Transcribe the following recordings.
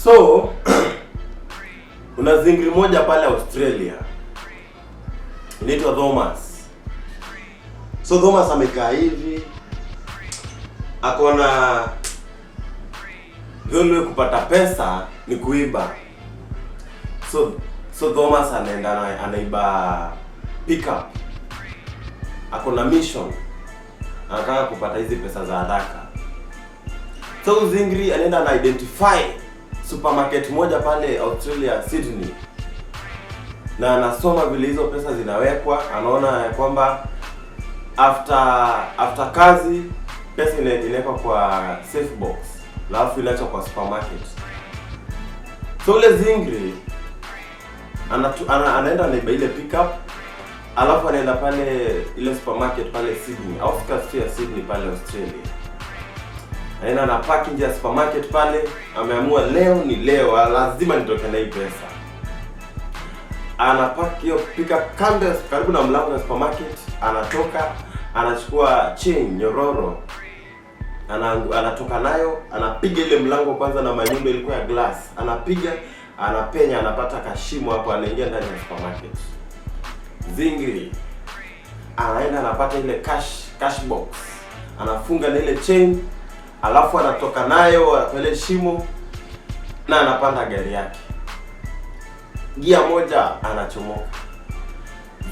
So kuna zingri moja pale Australia inaitwa Thomas. So Thomas amekaa hivi, akona vile kupata pesa ni kuiba. So Thomas anaenda anaiba pickup. Akona mission, anataka kupata hizi pesa za haraka. So zingri anaenda na identify supermarket moja pale Australia, Sydney, na anasoma vile hizo pesa zinawekwa. Anaona kwamba after kazi pesa inawekwa kwa safe box, alafu inaachwa kwa supermarket. So ule zingri anaenda anaiba ile pickup, alafu anaenda pale ile supermarket pale Sydney, outskirts ya Sydney pale Australia. Anaenda na park nje ya supermarket pale, ameamua leo ni leo, lazima nitoke na hii pesa. Anapark hiyo pickup kando karibu na mlango wa supermarket, anatoka, anachukua chain nyororo, anatoka nayo, anapiga ile mlango kwanza na manyundo ilikuwa ya glass. Anapiga, anapenya, anapata kashimo hapo, anaingia ndani ya supermarket. Zingri anaenda anapata ile cash box, anafunga na ile chain, alafu anatoka nayo pale shimo na anapanda gari yake. Gia moja anachomoka.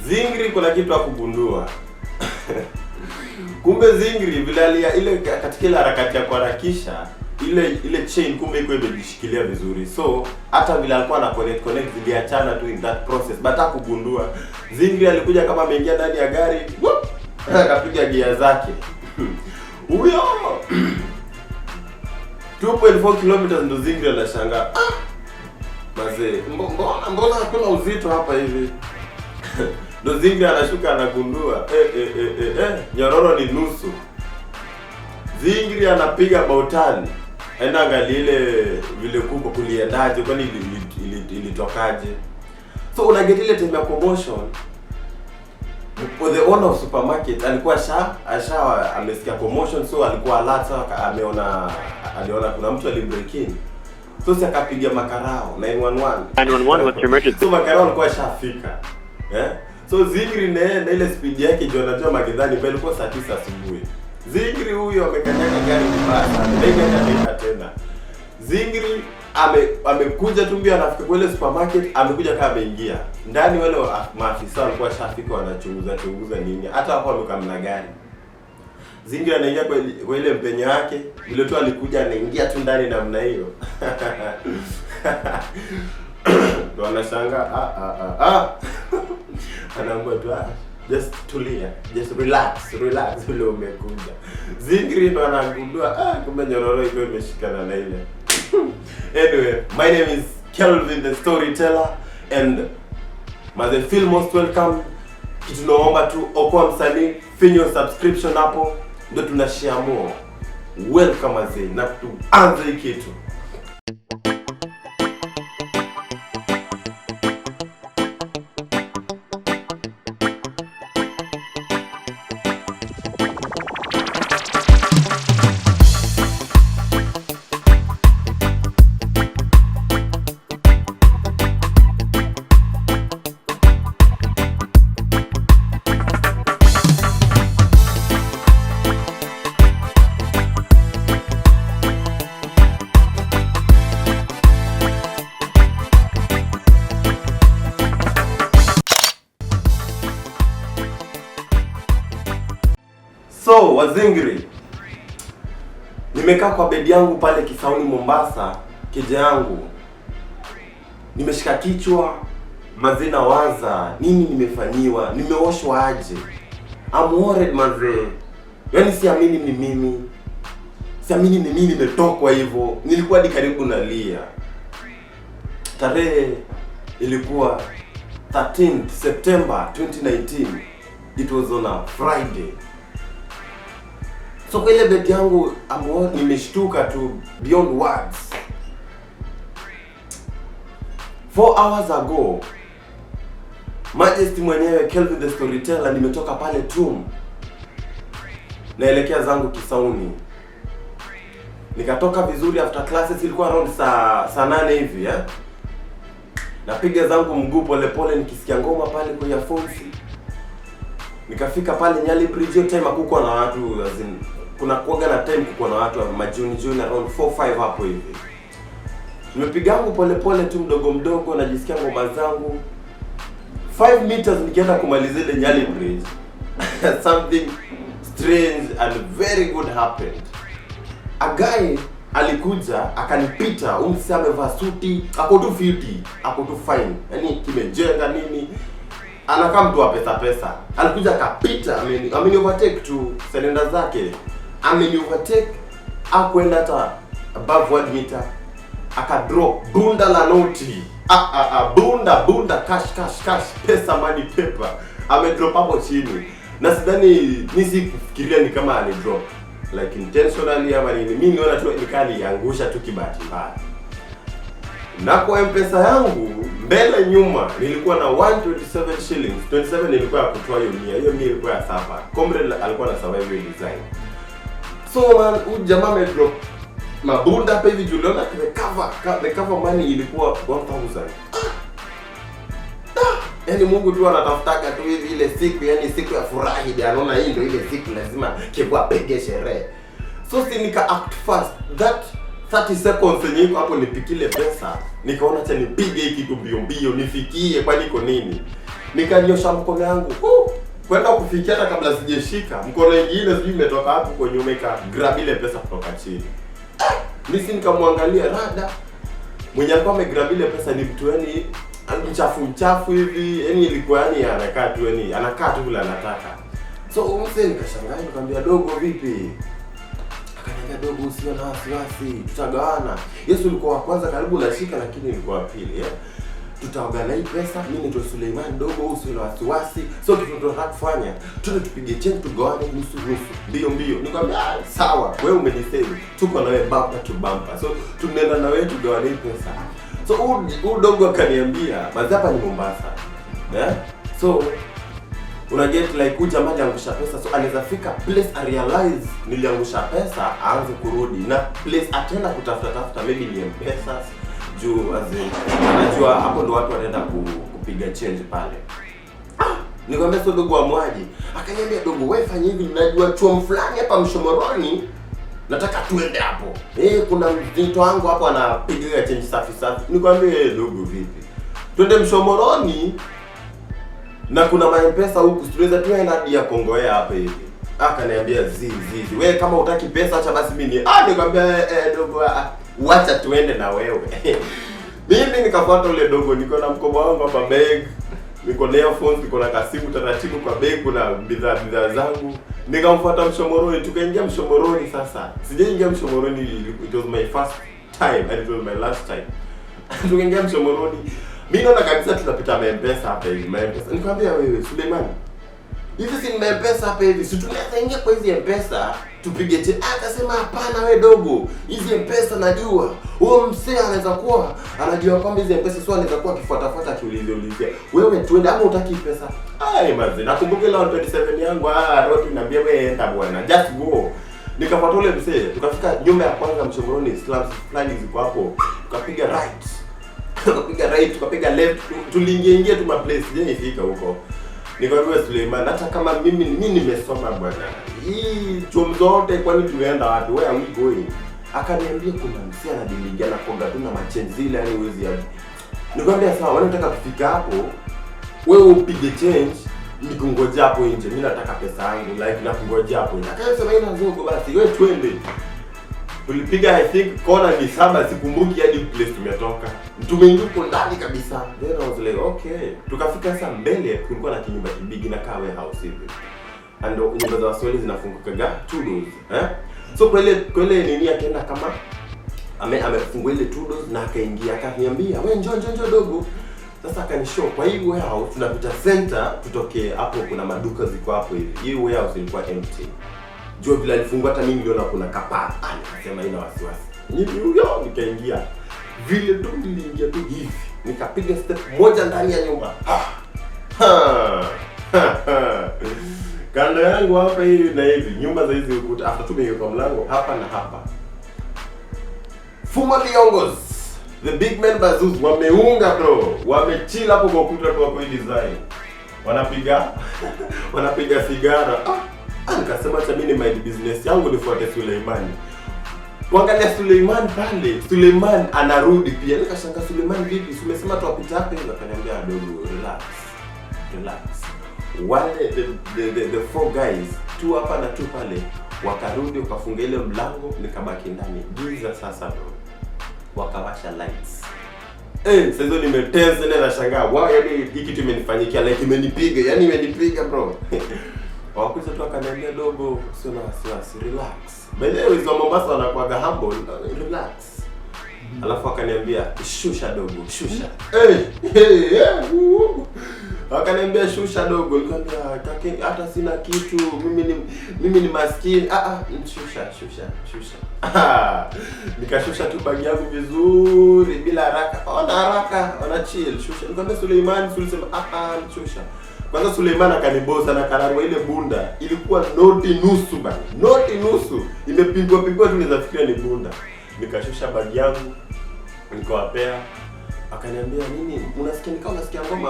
Zingri kuna kitu akugundua. Kumbe zingri vile ile katika ile harakati ya kuharakisha ile chain kumbe iko imejishikilia vizuri. So hata vile alikuwa ana connect ziliachana tu in that process. But hakugundua. Zingri alikuja kama ameingia ndani ya gari, akapiga gia zake. Huyo 2.4 kilometers ndo zingri anashangaa. Mazee, mbona hakuna uzito hapa hivi? Ndo zingri anashuka anagundua nyororo ni nusu. Zingri anapiga bautani, aenda angalia ile vile kuko kuliendaje, kwani ilitokaje. So unaget ile time ya commotion. The owner of supermarket alikuwa amesikia commotion, so alikuwa alert. Aliona kuna mtu alibreak in. So si akapiga makarao 911 what's your emergency? So makarao alikuwa shafika. So Zingri na ile speed yake ndio anajua Magedani mbele kwa saa 9 asubuhi. Zingri huyo amekanyaga gari mbaya sana. Tena Zingri amekuja tu mbio, anafika kwa ile supermarket, amekuja kama ameingia ndani. Wale maafisa walikuwa shafika, wanachunguza nini. Hata hapo amekamna gari. Zingri anaingia kwa ile mpenyo yake, vile tu alikuja anaingia tu ndani namna hiyo. Ndio anashangaa anaambia tu just tulia, just relax vile umekuja. Zingri ndo anagundua kumbe nyororo iko imeshikana na ile. Anyway, my name is Kelvin the Storyteller, and maze feel most welcome. Kitu naomba tu okoa msanii, finyo subscription hapo, ndio tunashare more. Welcome maze, na tuanze hii kitu. So wazingri, nimekaa kwa bedi yangu pale Kisauni Mombasa, keja yangu. Nimeshika kichwa, mazina waza, nini nimefanyiwa, nimeoshwa aje. I'm worried mazee. Yaani siamini ni mimi. Siamini ni mimi nimetokwa hivyo. Nilikuwa hadi karibu nalia. Tarehe ilikuwa 13th September 2019. It was on a Friday. So kwa ile bed yangu nimeshtuka tu beyond words. 4 hours ago, Majesty mwenyewe Kelvin the Storyteller, nimetoka pale Tum naelekea zangu Kisauni. Nikatoka vizuri after classes, ilikuwa around saa 8 hivi napiga zangu mguu pole pole nikisikia ngoma pale kwa earphones. Nikafika pale Nyali Bridge, time hakukuwa na watu, kuna kuoga na time kuko na watu majuni around 4-5 hapo hivi. Nimepiga yangu pole pole tu mdogo mdogo, najisikia ngoma zangu. 5 meters nikienda kumalizia ile Nyali Bridge. Something strange and very good happened. A guy alikuja akanipita, umsi amevaa suti, ako tu fiti, ako tu fine. Yaani kimejenga nini? Anakaa mtu wa pesa. Alikuja akapita, ameni overtake tu cylinder zake. Ameni overtake, hakuenda hata above 1 meter. Akadrop bunda la noti. Bunda cash, pesa money paper. Amedrop hapo chini. Na sidhani nisi kufikiria ni kama alidrop like intentionally ama nini. Mimi niona tu nikali yangusha tu kibahati mbaya. Na kwa M-Pesa yangu mbele nyuma nilikuwa na 127 shillings. 27 nilikuwa ya kutoa hiyo 100. Hiyo 100 ilikuwa ya sapa. Comrade alikuwa na survival design. So man, huyu jamaa amedrop mabunda hapa hivi Juliana, the cover money ilikuwa 1000. Yaani Mungu tu anatafutaka tu hivi ile siku, yani siku ya furahi ndio anaona hii ndio ile siku lazima kibwa pege sherehe. So si nika act fast. That 30 seconds yenyewe hapo nipikile pesa. Nikaona acha nipige hiki kitu mbio nifikie kwani iko nini. Nikanyosha mkono yangu. Kwenda kufikia hata kabla sijeshika. Mkono mwingine sijui imetoka hapo kwa nyuma grab ile pesa kutoka chini. Nisi nikamwangalia rada. Mwenye alikuwa amegrab ile pesa ni mtu yani mchafu hivi, yani ilikuwa yani anakaa tu vile anataka. So mzee nikashangaa, nikamwambia dogo vipi? Akaniambia dogo usio na wasiwasi, tutagawana. Yesu alikuwa wa kwanza karibu nashika, lakini nilikuwa wa pili tutagawana hii pesa, mimi ndio Suleiman, dogo usio na wasiwasi. So kitu tunataka kufanya, tupige change tugawane nusu. Mbio. Nikamwambia sawa, wewe umenisave. Tuko na wewe bumper to bumper. So tunaenda na wewe tugawane hii pesa. So huyu dogo akaniambia, "Mazapa ni Mombasa." So una get like huyu jamaa aliangusha pesa, so anaweza fika place a realize niliangusha pesa, aanze kurudi na place atenda kutafuta maybe ni M-Pesa juu anajua hapo ndo watu wanaenda kupiga change pale. Nikamwambia so dogo amwaje? Akaniambia dogo wewe fanya hivi, najua chuo fulani hapa Mshomoroni, nataka tuende hapo. Kuna mzito wangu hapo anapiga change safi. Nikwambie dogo vipi? Twende Mshomoroni na kuna M-Pesa huku, tunaweza tuenda hadi ya Kongoea hapa hivi. Akaniambia zizi. Wewe kama hutaki pesa acha basi mimi nikwambia dogo wacha tuende na wewe. Mimi nikafuata ule dogo, niko na mkoba wangu hapa bag. Niko na earphones, niko na kasimu taratibu kwa bag, kuna bidhaa zangu. Nikamfuata Mshomoroni, tukaingia Mshomoroni sasa. Sijaingia Mshomoroni, it was my first time and it was my last time. Tukaingia Mshomoroni. Mimi naona kabisa tunapita M-Pesa hapa hivi, M-Pesa. Nikamwambia wewe Suleiman, hivi si M-Pesa hapa hivi, si tunaweza ingia kwa hizi M-Pesa tupige che. Akasema hapana wewe dogo, hizi M-Pesa najua. Huyo msee anaweza kuwa anajua kwamba hizi M-Pesa sio, anaweza kuwa akifuata akiulizia. Wewe tuende ama utaki pesa? Mazi, nakumbuka ile 27 yangu roti niambia wewe enda bwana, just go. Nikafuata ule msee, tukafika nyumba ya kwanza Mshomoroni, slums fulani ziko hapo. Tukapiga right, tukapiga left, tuliingia tu ma place yenye ifika huko. Nikamwambia Suleiman, hata kama mimi nimesoma bwana, hii chuo zote kwani tumeenda wapi? Where are we going? Akaniambia kuna msee anadiliga na koga tu na machange zile, yani uwezi hapo. Nikamwambia sawa, wewe unataka kufika hapo, wewe upige change, nikungoje hapo nje. Mimi nataka pesa yangu, like nakungoje hapo nje. Akasema ina zogo basi, wewe twende. Tulipiga I think kona ni 7, sikumbuki hadi place tumetoka. Tumeingia huko ndani kabisa. Then I was like okay. Tukafika sasa mbele, kulikuwa na kinyumba kibigi na car warehouse hivi. And nyumba za Waswahili zinafunguka 2 doors. So kwa ile nini akaenda kama amefungua ile 2 doors na akaingia, akaniambia, "Wewe njoo dogo." Sasa akanishow kwa hii warehouse tunapita center, tutoke hapo kuna maduka ziko hapo hivi. Hii warehouse ilikuwa empty. Jua vile alifungua hata mimi niliona kuna kapaa. Nikasema ina wasiwasi. Nikaingia. Vile tu niliingia tu hivi. Nikapiga step moja ndani ya nyumba. Kando yangu hapa hivi na hivi. Nyumba za hizi ukuta after tumeingia kwa mlango hapa na hapa. Fumo Liongo's, the big men bazus wameunga bro. Wamechill hapo kwa kuta tu kwa design. Wanapiga sigara. Nikasema acha mimi mind business yangu nifuate Suleimani. Kuangalia Suleiman pale, Suleiman anarudi pia. Nikashangaa Suleiman vipi? Umesema tu apita hapa hivi, akaniambia dogo relax. Wale the four guys, tu hapa na tu pale, wakarudi wakafunga ile mlango, nikabaki ndani. Giza sasa bro. Wakawasha lights. Sasa nimetense na nashangaa. Yaani hiki kitu imenifanyikia, like imenipiga. Yaani imenipiga bro. Wakuja tu akaniambia dogo, sio na wasiwasi, relax. By the way, hizo Mombasa wanakuaga humble, relax. Alafu akaniambia shusha dogo, shusha. Akaniambia shusha dogo, nikamwambia hata sina kitu, mimi ni maskini. Shusha. Nikashusha tu bagi yangu vizuri bila haraka. Ona chill, shusha. Nikamwambia Suleiman, ulisema shusha. Kwanza Suleiman akanibosa na kararwa ile bunda. Ilikuwa noti nusu bana. Noti nusu. Imepigwa tu nizafikiria ni bunda. Nikashusha bagi yangu. Nikawapea. Akaniambia nini? Unasikia ngoma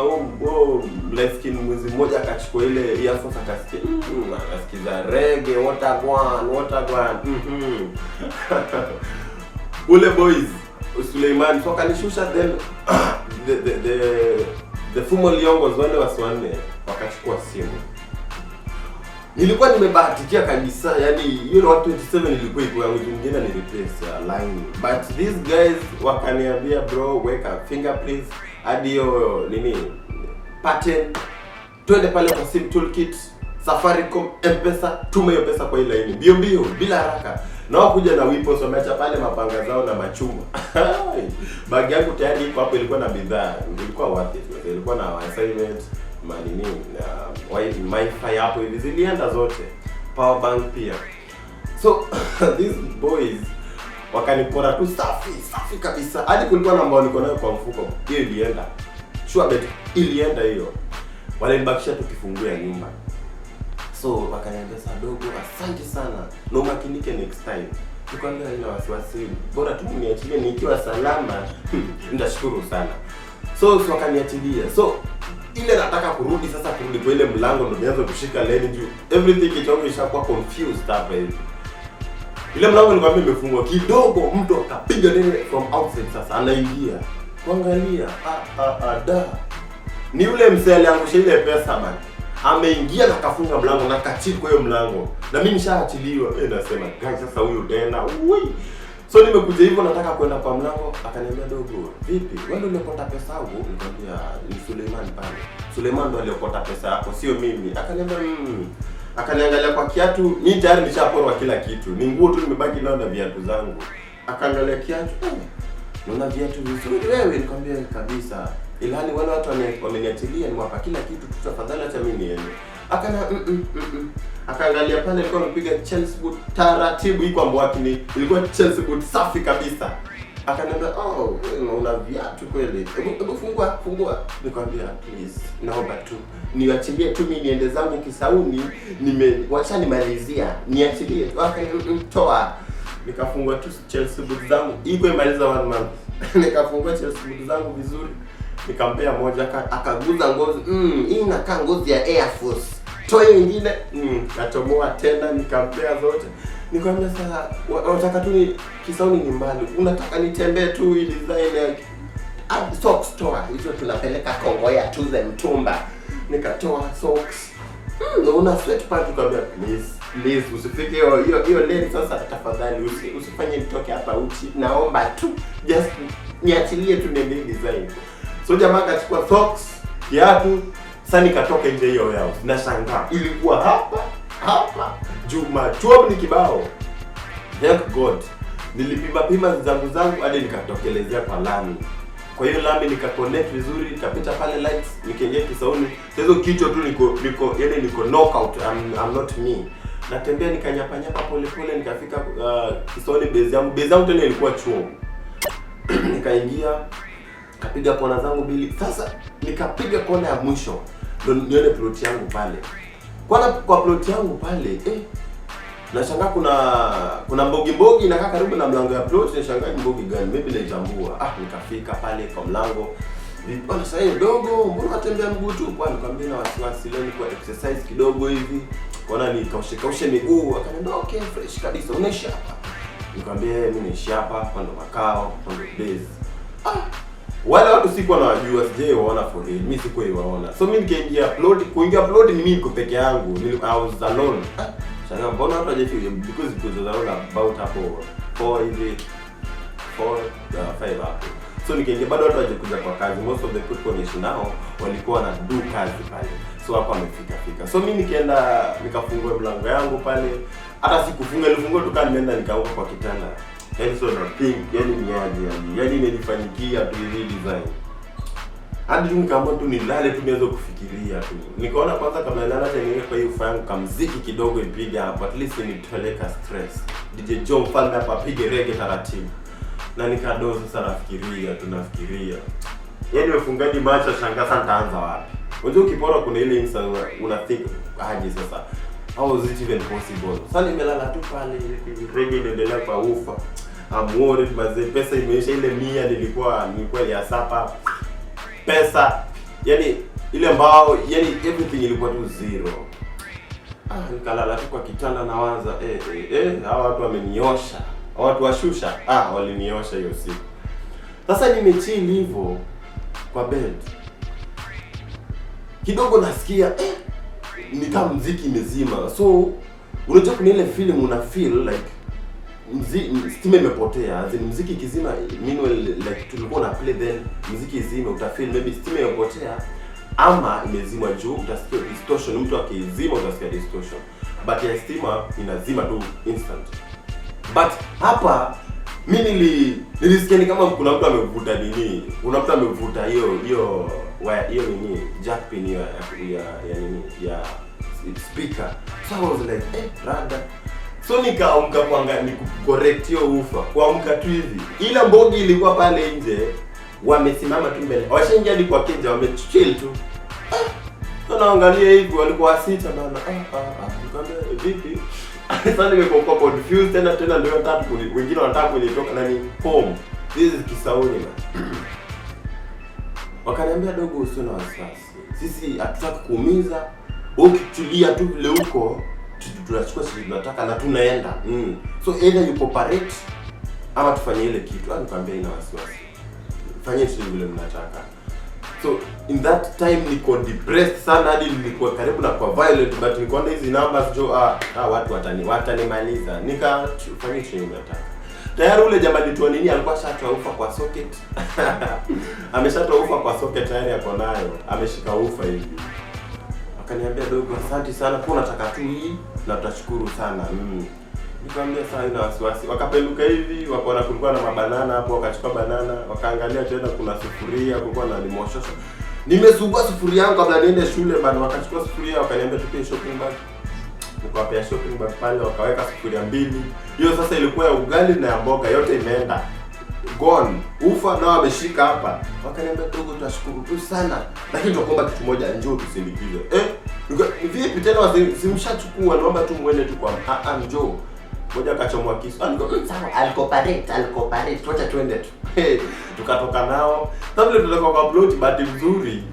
Leskin mwezi mmoja akachukua ile earphone akasikia. Akasikiza reggae, Watergwan. Ule boys Suleiman so akanishusha then the Fumo Liongo's wale wasiwane wakachukua simu. Nilikuwa nimebahatikia kabisa, yani hiyo 127 ilikuwa iko yangu, nyingine ni replace line. But these guys wakaniambia bro, wake up fingerprints hadi hiyo pattern. Twende pale kwa SIM toolkit, Safaricom, M-Pesa, tume hiyo pesa kwa ile line. Mbio bila haraka. Na wakuja na wipo so wameacha pale mapanga zao na machuma. Bagi yangu tayari iko hapo, ilikuwa na bidhaa. Ilikuwa worth it. Ilikuwa na assignment, wifi hapo hivi zilienda zote. Power bank pia. So these boys wakanipora tu safi kabisa. Hadi kulikuwa na mbao niko nayo kwa mfuko. Hiyo ilienda. Sure bet ilienda hiyo. Walinibakisha tukifungua nyumba. So wakaniambia dogo, asante sana. No makinike next time. Nikamwambia ina wasiwasi. Bora tu niachilie nikiwa salama. Nitashukuru sana. So wakaniachilia. So ile nataka kurudi kwa ile mlango ndio nianze kushika lane juu. Everything kichongo ishakuwa confused hapa hivi. Ile mlango nilikuwa nimefungwa kidogo, mtu akapiga nene from outside sasa anaingia. Kuangalia ni yule mzee aliangusha ile pesa bana. Ameingia na kafunga mlango na kachini kwa hiyo mlango. Na mimi nishaachiliwa. Nasema, "Guys, sasa huyu tena." So nimekuja hivyo nataka kwenda kwa mlango, akaniambia dogo, "Vipi? Wewe ndio uliokota pesa yangu?" Nikamwambia, "Ni Suleiman pale." Suleiman ndio aliokota pesa yako, sio mimi. Akaniambia, Akaniangalia kwa kiatu, mimi tayari nishaporwa kila kitu. Ni nguo tu nimebaki nayo na viatu zangu. Akaangalia kiatu, "Unaona viatu vizuri wewe?" Nikamwambia, "Kabisa." Ilhali wale watu wameniachilia nimewapa kila kitu, tafadhali acha mimi niende. Akaangalia pale alikuwa amepiga Chelsea boot taratibu iko mbwakini. Ilikuwa Chelsea boot safi kabisa. Akaniambia, "Una viatu kweli? Hebu fungua." Nikamwambia, "Please, naomba tu niachilie tu mimi niende zangu Kisauni, wacha nimalizia. Niachilie." Toa. Nikafungua tu Chelsea boot zangu. Iko imaliza 1 month. Nikafungua Chelsea boot zangu vizuri. Nikampea moja akaguza ngozi. Hii inakaa ngozi ya Air Force. Toa nyingine, natomoa tena nikampea zote. Nikamwambia sasa unataka tu Kisauni ni mbali. Unataka nitembee tu hii design socks store. Hizo tunapeleka Kongoya tu za mtumba. Nikatoa socks. Una sweatpants nikamwambia please usifike hiyo lane sasa tafadhali usifanye nitoke hapa uchi. Naomba tu just niachilie tu nende design. So jamaa akachukua socks, kiatu, sasa nikatoka nje hiyo house. Nashangaa ilikuwa hapa Juma chuo ni kibao. Thank God. Nilipima zangu hadi nikatokelezea kwa lami. Kwa hiyo lami nikaconnect vizuri, nikapita pale lights, nikaingia Kisauni. Hizo kichwa tu niko knockout. I'm not me. Natembea nikanyapa pole nikafika Kisauni base yangu tena ilikuwa chuo. Nikaingia kapiga kona zangu mbili. Sasa nikapiga kona ya mwisho ndio nione plot yangu pale. Kwa plot yangu pale Nashangaa kuna mbogi inakaa karibu na mlango ya plot, nashangaa ni mbogi gani? Maybe naitambua. Nikafika pale kwa mlango. Bwana sasa dogo, mbona unatembea mguu tu? Kwa nikamwambia na wasiwasi leo kwa exercise kidogo hivi. Kwaona nikaushe miguu, akaniambia okay fresh kabisa, unaishi hapa. Nikamwambia mimi naishi hapa, kwa ndo makao, kwa ndo base. Wale watu sikuwa nawajua, sijawaona for real. Mimi sikuwaona. So mimi nikaingia kuingia upload ni mimi niko peke yangu. I was alone. Sasa mbona watu hawajafika because it was around about hapo 4 hivi 5 hapo. So nikaingia bado watu hawajakuja kwa kazi. Most of the people naishi nao walikuwa na do kazi pale. So hapo amefika. So mimi nikaenda nikafungua mlango yangu pale. Hata sikufunga, nilifungua tu kama nimeenda nikaanguka kwa kitanda. Yani so na think, yani ni aje yani imenifanyikia tu ile design. Hadi tu nikaamua tu nilale tu nianze kufikiria tu. Nikaona kwanza kama nalala tena kwa hiyo fanya kamziki kidogo ipige hapo, at least nitoleka stress. DJ Joe Mfalme hapa apige reggae taratibu. Na nikadoza sasa nafikiria. Yaani umefungaji macho shangaa sana nitaanza wapi? Unajua ukipora kuna ile instant una think aje sasa. How was it even possible? Sasa nimelala tu pale reggae inaendelea kwa ufa. I'm worried mazee, pesa imeisha, ile 100 nilikuwa ya sapa. Pesa, yani ile mbao, yani everything ilikuwa tu zero. Nikalala tu kwa kitanda nawaza, hawa watu wameniosha. Watu washusha, waliniosha hiyo siku. Sasa nimechill hivyo kwa bed. Kidogo nasikia ni kama muziki imezima. So unajua kuna ile feeling una feel like stima imepotea. As in muziki ikizima, meanwhile like tulikuwa na play then muziki izime, utafeel maybe stima imepotea ama imezima juu, utasikia distortion. Mtu akizima utasikia distortion. But ya stima inazima tu instant. But hapa mimi nilisikia ni kama kuna mtu amevuta nini. Kuna mtu amevuta hiyo nini jack pin ya speaker. So I was like, rada. So nikaamka kuangalia correct hiyo ufa. Kuamka tu hivi. Ila mbogi ilikuwa pale nje. Wamesimama tu mbele. Washaingia hadi kwa keja, wamechill tu. So naangalia hivi walikuwa sita na nikamwambia vipi? Sasa nimekuwa confused tena ndio tatu wengine wanataka kunitoka nani home. This is Kisauni man. Wakaniambia dogo usio na wasiwasi. Sisi hatutaki kuumiza. Ukitulia tu vile huko tunachukua sisi tunataka na tunaenda. So either you cooperate ama tufanye ile kitu. Nikamwambia ina wasiwasi. Fanyeni vile mnataka. So in that time niko depressed sana hadi nilikuwa karibu na kwa violent, but nikaona hizi numbers watu watanimaliza. Nikafanya kitu nataka. Tayari ule jamaa tu nini alikuwa shatoa ufa kwa socket. Ameshatoa ufa kwa socket tayari yako nayo. Ameshika ufa hivi. Akaniambia dogo asante sana kwa nataka tu hii na tutashukuru sana. Nikamwambia sana ina wasiwasi. Wakapeluka hivi, wakaona kulikuwa na mabanana hapo, wakachukua banana, wakaangalia tena kuna sufuria, kulikuwa na limosho. Nimesugua sufuria yangu kabla niende shule bana, wakachukua sufuria wakaniambia tupe shopping bag. Nikawapea shopping bag pale, wakaweka sufuria 2. Hiyo sasa ilikuwa ya ugali na ya mboga, yote imeenda. Gone. Ufa nao ameshika hapa. Wakaniambia dogo tutashukuru tu sana. Lakini tunaomba kitu moja, njoo tusindikize. Vipi tena simshachukua, naomba tu muende tu kwa njoo. Moja akachomwa kisu. Sawa, alikoparate. Tuacha tuende tu. Tukatoka nao. Sasa vile tulikuwa kwa plot, bahati nzuri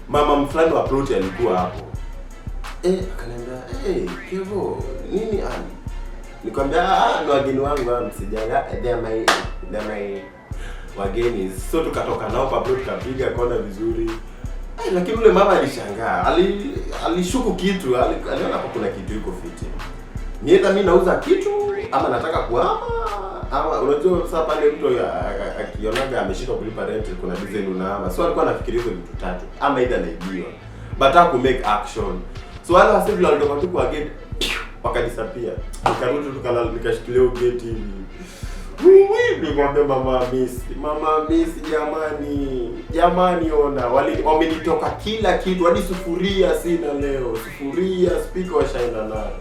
mama mfulani wa plot alikuwa hapo. Akaniambia, Kevo, nini ani? Nikamwambia, ni wageni wangu msijanga, they're my wageni. So tukatoka nao kwa plot, tukapiga kona vizuri. Lakini yule mama alishangaa. Alishuku kitu, aliona hapo kuna kitu iko fiti. Nienda mimi nauza kitu ama nataka kuhama ama unajua sasa pale mtu akionaga ameshika kulipa rent kuna design unahama. So alikuwa anafikiria hizo vitu tatu ama either naibiwa but haku make action. So wale wasivyo walitoka tu kwa gate wakadisappear. Nikarudi tukalala nikashikilia gate hivi. Nikamwambia mama miss jamani ona wamenitoka kila kitu hadi sufuria sina leo. Sufuria speaker washaenda nayo.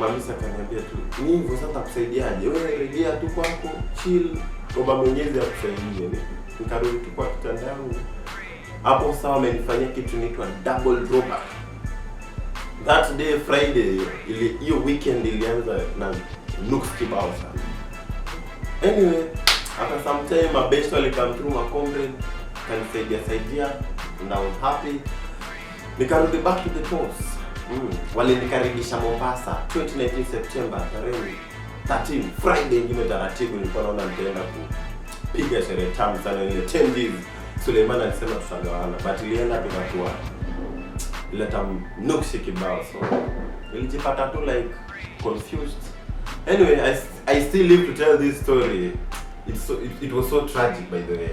Mamisa kaniambia tu, ni hivyo sasa kusaidiaje? Wewe rejea tu kwako, chill, omba Mwenyezi akusaidie. Nikarudi tu kwa kitanda yangu. Hapo sawa amenifanyia kitu inaitwa double drawback. that day Friday hiyo weekend ilianza na nuks kibao sana. Anyway, after some time my best will come through my comrade kanisaidia and I was happy. Nikarudi back to the course. Walinikaribisha Mombasa 2019 September tarehe 13 Friday ingine taratibu nilikuwa naona nitaenda kupiga sherehe tamu sana ile 10 days. Suleiman alisema tutagawana but ilienda bila kuwa ile tamu nuksi kibao, so nilijipata tu like confused. Anyway, I still live to tell this story. It was so tragic by the way,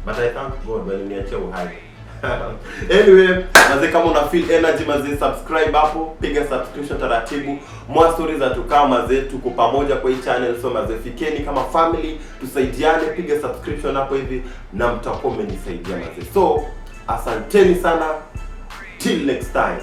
but I thank God when niachia uhai. Anyway, maze kama una feel energy maze subscribe hapo, piga subscription taratibu. More stories za tukao maze, tuko pamoja kwa hii channel, so maze fikeni kama family, tusaidiane, piga subscription hapo hivi na mtakuwa mmenisaidia maze. So asanteni sana, till next time.